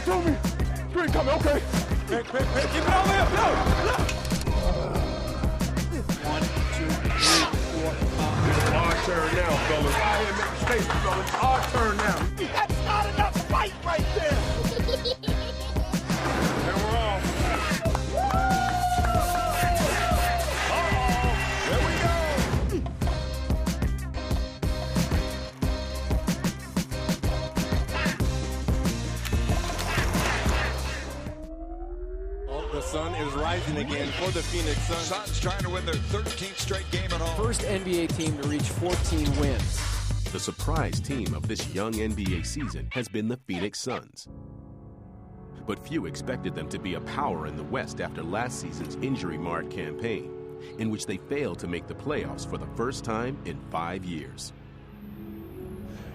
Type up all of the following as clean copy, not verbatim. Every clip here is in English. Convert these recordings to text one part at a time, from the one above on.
through me. Screen coming, okay. Pick, keep it all the way up, go. 1, 2, 3, 4, 5. It's our turn now, fellas. Go ahead and make a statement, fellas. It's our turn now. That's not enough fight right there. And we're off. There we go. The sun is rising again for the Phoenix Suns. Suns trying to win their 13th straight game at home. First NBA team to reach 14 wins. The surprise team of this young NBA season has been the Phoenix Suns. But few expected them to be a power in the West after last season's injury-marred campaign, in which they failed to make the playoffs for the first time in 5 years.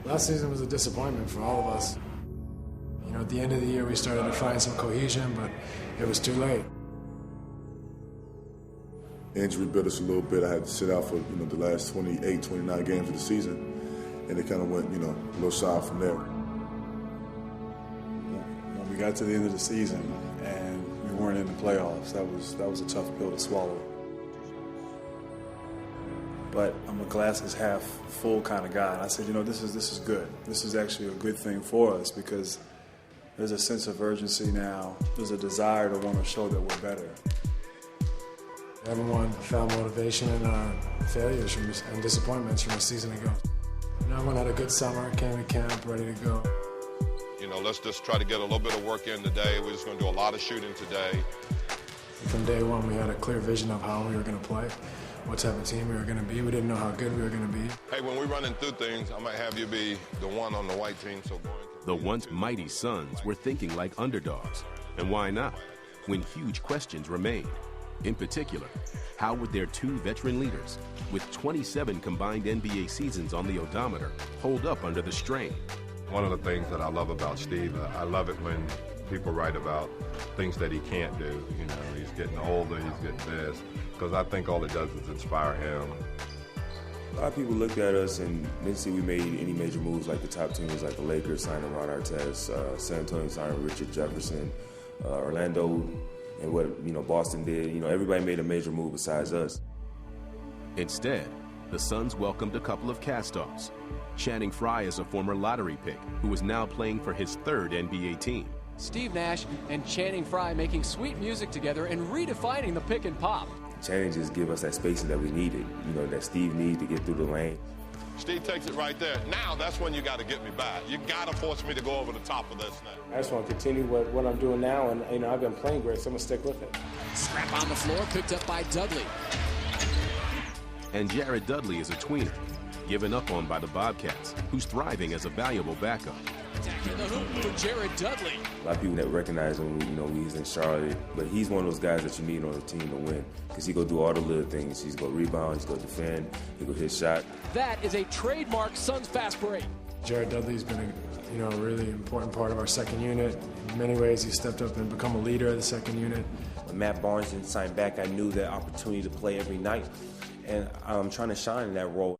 Last season was a disappointment for all of us. You know, at the end of the year, we started to find some cohesion, but it was too late. Injury bit us a little bit. I had to sit out for, the last 28, 29 games of the season, and it kind of went, a little south from there. When we got to the end of the season and we weren't in the playoffs, that was a tough pill to swallow. But I'm a glasses half full kind of guy, and I said, this is good. This is actually a good thing for us because there's a sense of urgency now. There's a desire to want to show that we're better. Everyone found motivation in our failures and disappointments from a season ago. Everyone had a good summer, came to camp, ready to go. Let's just try to get a little bit of work in today. We're just going to do a lot of shooting today. From day one, we had a clear vision of how we were going to play, what type of team we were going to be. We didn't know how good we were going to be. Hey, when we're running through things, I might have you be the one on the white team. So the once mighty Suns were thinking like underdogs. And why not? When huge questions remained. In particular, how would their two veteran leaders, with 27 combined NBA seasons on the odometer, hold up under the strain? One of the things that I love about Steve, I love it when people write about things that he can't do. He's getting older, he's getting this, because I think all it does is inspire him. A lot of people looked at us and didn't see we made any major moves like the top teams like the Lakers signing Ron Artest, San Antonio signing Richard Jefferson, Orlando, and what Boston did. Everybody made a major move besides us. Instead, the Suns welcomed a couple of cast-offs. Channing Frye is a former lottery pick who is now playing for his third NBA team. Steve Nash and Channing Frye making sweet music together and redefining the pick and pop. Channing just give us that spacing that we needed, that Steve needed to get through the lane. Steve takes it right there. Now that's when you got to get me back. You got to force me to go over the top of this now. I just want to continue what I'm doing now, and I've been playing great, so I'm going to stick with it. Scrap on the floor, picked up by Dudley. And Jared Dudley is a tweener, given up on by the Bobcats, who's thriving as a valuable backup. Attacking the hoop for Jared Dudley. A lot of people that recognize him, he's in Charlotte, but he's one of those guys that you need on the team to win because he go do all the little things. He's go rebound, he's go defend, he go hit shot. That is a trademark Suns fast break. Jared Dudley's been a really important part of our second unit. In many ways, he stepped up and become a leader of the second unit. When Matt Barnes didn't sign back, I knew that opportunity to play every night, and I'm trying to shine in that role.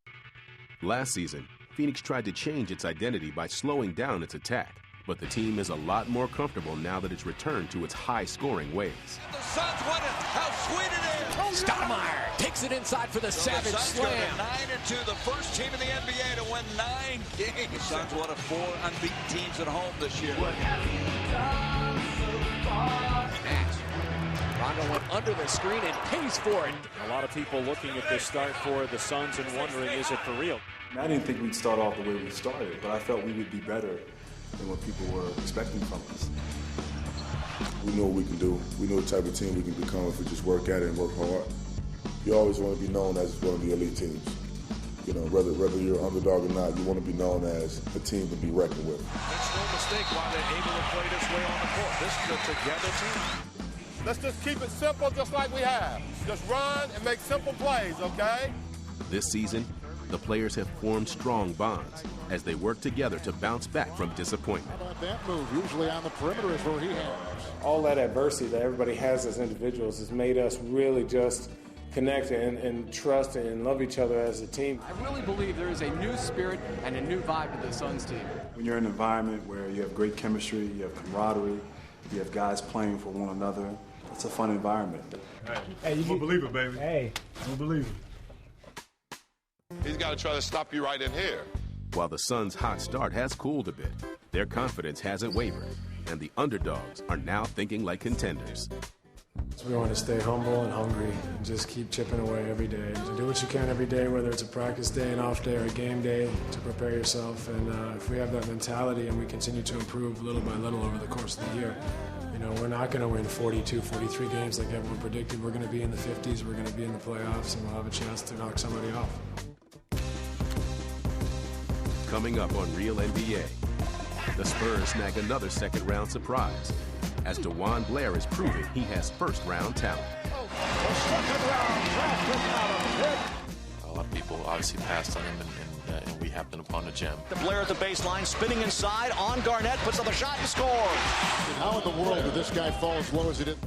Last season, Phoenix tried to change its identity by slowing down its attack, but the team is a lot more comfortable now that it's returned to its high-scoring ways. The Suns won it. How sweet it is! Stoudemire takes it inside for the Savage Slam. 9-2, the first team in the NBA to win 9 games. The Suns one of 4 unbeaten teams at home this year. Nash. Rondo went under the screen and pays for it. A lot of people looking at this start for the Suns and wondering, is it for real? I didn't think we'd start off the way we started, but I felt we would be better than what people were expecting from us. We know what we can do. We know the type of team we can become if we just work at it and work hard. You always want to be known as one of the elite teams. Whether you're an underdog or not, you want to be known as a team to be reckoned with. It's no mistake why they're able to play this way on the court. This is a together team. Let's just keep it simple just like we have. Just run and make simple plays, okay? This season, the players have formed strong bonds as they work together to bounce back from disappointment. How about that move? Usually on the perimeter is where he hammers. All that adversity that everybody has as individuals has made us really just connect and trust and love each other as a team. I really believe there is a new spirit and a new vibe to the Suns team. When you're in an environment where you have great chemistry, you have camaraderie, you have guys playing for one another, it's a fun environment. Hey, I'm a believer, baby. Hey, I'm a believer. He's got to try to stop you right in here. While the Suns' hot start has cooled a bit, their confidence hasn't wavered, and the underdogs are now thinking like contenders. So we want to stay humble and hungry and just keep chipping away every day. To do what you can every day, whether it's a practice day, an off day, or a game day, to prepare yourself. And if we have that mentality and we continue to improve little by little over the course of the year, you know, we're not going to win 42, 43 games like everyone predicted. We're going to be in the 50s, we're going to be in the playoffs, and we'll have a chance to knock somebody off. Coming up on Real NBA, the Spurs snag another second-round surprise as DeJuan Blair is proving he has first-round talent. A lot of people obviously passed on him, and we happened upon a gem. The Blair at the baseline, spinning inside, on Garnett, puts up a shot and scores. How in the world did this guy fall as low as he did?